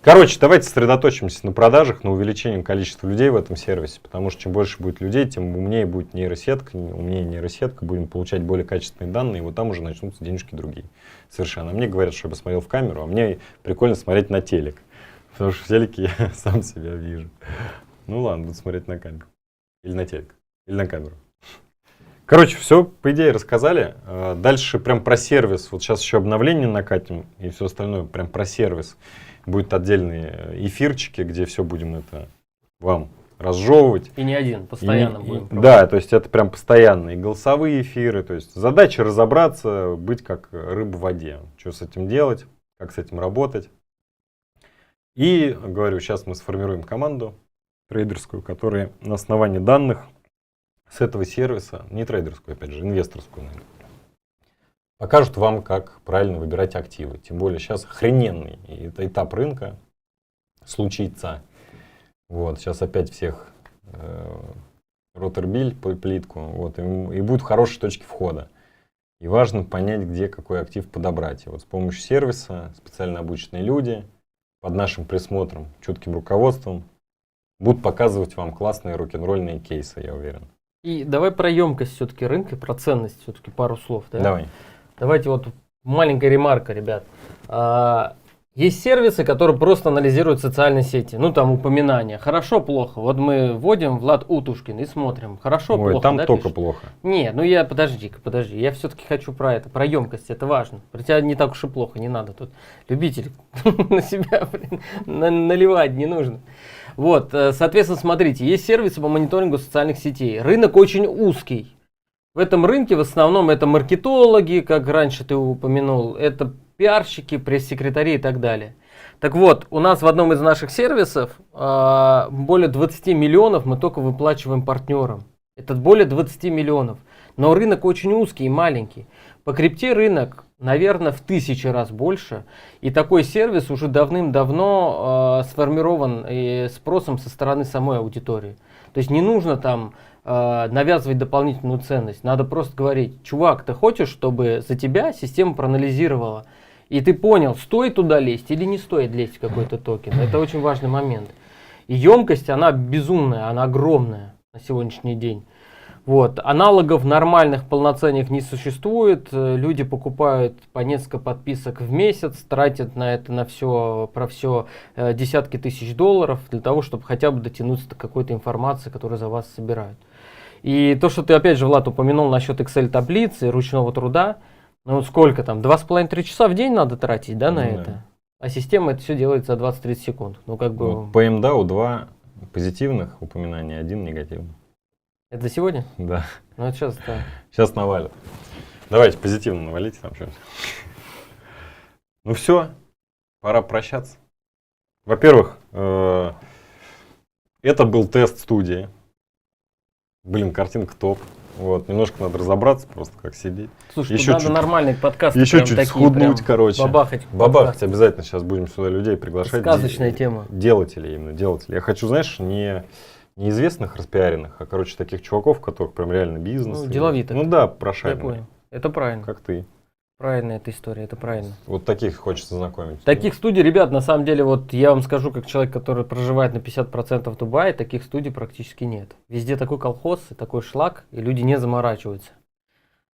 Короче, давайте сосредоточимся на продажах, на увеличении количества людей в этом сервисе, потому что чем больше будет людей, тем умнее будет нейросетка, умнее нейросетка, будем получать более качественные данные, и вот там уже начнутся денежки другие. Совершенно. А мне говорят, что я посмотрел в камеру, а мне прикольно смотреть на телек, потому что в телеке я сам себя вижу. Ну ладно, буду смотреть на камеру. Или на телек, или на камеру. Короче, все, по идее, рассказали. Дальше прям про сервис. Вот сейчас еще обновление накатим и все остальное прям про сервис. Будут отдельные эфирчики, где все будем это вам разжевывать. И не один, постоянно И- будем. да, то есть это прям постоянные голосовые эфиры. То есть задача разобраться, быть как рыба в воде. Что с этим делать, как с этим работать. И, говорю, сейчас мы сформируем команду трейдерскую, которая на основании данных с этого сервиса, не трейдерскую, опять же, инвесторскую, наверное, покажут вам, как правильно выбирать активы. Тем более сейчас охрененный этап рынка случится. Вот, сейчас опять всех ротербиль, плитку, вот, и будут хорошие точки входа. И важно понять, где какой актив подобрать. И вот с помощью сервиса специально обученные люди под нашим присмотром, чутким руководством будут показывать вам классные рок-н-ролльные кейсы, я уверен. И давай про емкость все-таки рынка, про ценность все-таки пару слов. Да? Давай. Давайте вот маленькая ремарка, ребят. Есть сервисы, которые просто анализируют социальные сети. Ну, там упоминания. Хорошо, плохо. Вот мы вводим Влад Утушкин и смотрим. Хорошо, Ой, плохо. там да, только пишет? плохо. Не, ну я, подожди. Я все-таки хочу про это, про емкость, это важно. Про тебя не так уж и плохо, не надо тут. Любитель на себя наливать не нужно. Вот, соответственно, смотрите, есть сервисы по мониторингу социальных сетей. Рынок очень узкий. В этом рынке в основном это маркетологи, как раньше ты упомянул, это пиарщики, пресс-секретари и так далее. Так вот, у нас в одном из наших сервисов более 20 миллионов мы только выплачиваем партнерам. Это более 20 миллионов. Но рынок очень узкий и маленький. По крипте рынок, наверное, в 1000 раз больше. И такой сервис уже давным-давно сформирован и спросом со стороны самой аудитории. То есть не нужно там навязывать дополнительную ценность. Надо просто говорить: чувак, ты хочешь, чтобы за тебя система проанализировала, и ты понял, стоит туда лезть или не стоит лезть в какой-то токен. Это очень важный момент. И емкость, она безумная, она огромная на сегодняшний день. Вот. Аналогов нормальных, полноценных не существует. Люди покупают по несколько подписок в месяц, тратят на это, на все, про все десятки тысяч долларов для того, чтобы хотя бы дотянуться до какой-то информации, которую за вас собирают. И то, что ты опять же, Влад, упомянул насчет Excel-таблицы, ручного труда, ну сколько там, 2,5-3 часа в день надо тратить, да, на Да. это? А система это все делает за 20-30 секунд. Ну как бы, Вот по МДАУ 2 позитивных упоминания, 1 негативный. это за сегодня? Да. Ну это сейчас, да. Сейчас навалят. Давайте позитивно навалите там что-нибудь. Ну все, пора прощаться. Во-первых, это был тест студии. Блин, картинка топ. Вот, немножко надо разобраться просто, как сидеть. Слушай, Еще тут надо чуть- нормальный подкаст. Еще чуть схуднуть, короче. Бабахать. Бабахать обязательно. Сейчас будем сюда людей приглашать. Сказочная тема. Делателей именно, делателей. Я хочу, знаешь, не неизвестных распиаренных, а, короче, таких чуваков, у которых прям реально бизнес. Ну, и- деловитых. Ну да, Я прошаренные. понял. Это правильно. Как ты. Правильная эта история, это правильно. Вот таких хочется знакомить. Таких студий, ребят, на самом деле, вот я вам скажу, как человек, который проживает на 50% в Дубае, таких студий практически нет. Везде такой колхоз и такой шлак, и люди не заморачиваются.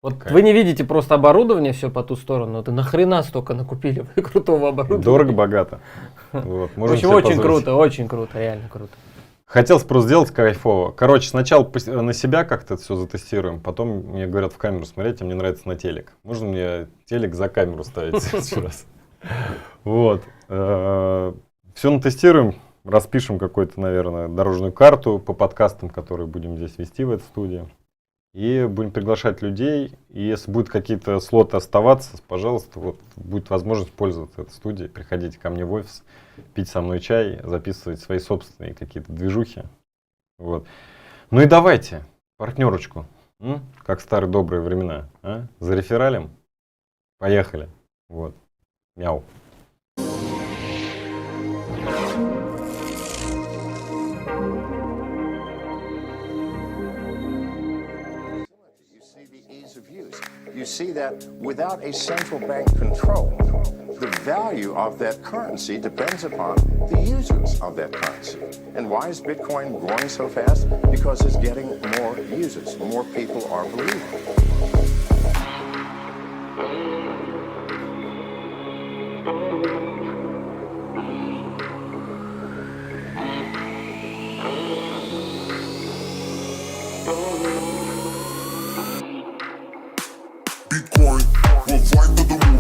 Вот Кайф. вы не видите просто оборудование все по ту сторону, но ты нахрена столько накупили вы крутого оборудования? Дорого-богато. Вот, В можем общем, себе очень позволить. круто, реально круто. Хотел просто сделать кайфово. Короче, сначала на себя как-то это все затестируем, потом мне говорят в камеру смотреть, а мне нравится на телек. Можно мне телек за камеру ставить следующий раз? Вот. Все натестируем, распишем какую-то, наверное, дорожную карту по подкастам, которые будем здесь вести в этой студии. И будем приглашать людей. И если будут какие-то слоты оставаться, пожалуйста, вот будет возможность пользоваться этой студией. Приходите ко мне в офис, пить со мной чай, записывать свои собственные какие-то движухи. Вот. Ну и давайте партнерочку, как в старые добрые времена. Зарефералим? Поехали. Вот. Мяу. You see the ease of use. You see that without a central bank control, the value of that currency depends upon the users of that currency. And why is Bitcoin growing so fast? Because it's getting more users. More people are believing. Bitcoin will fly to the moon,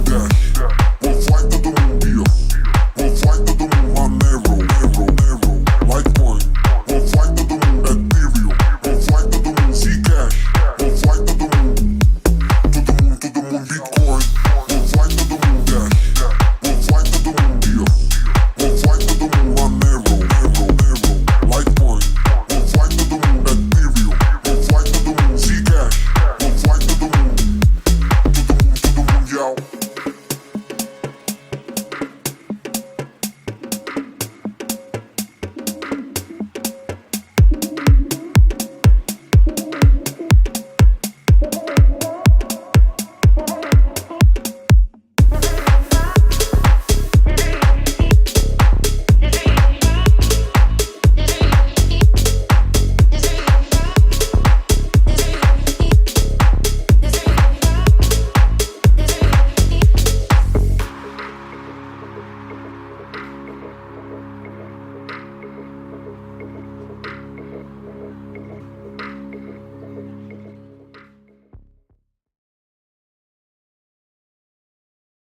yeah. Will fly to the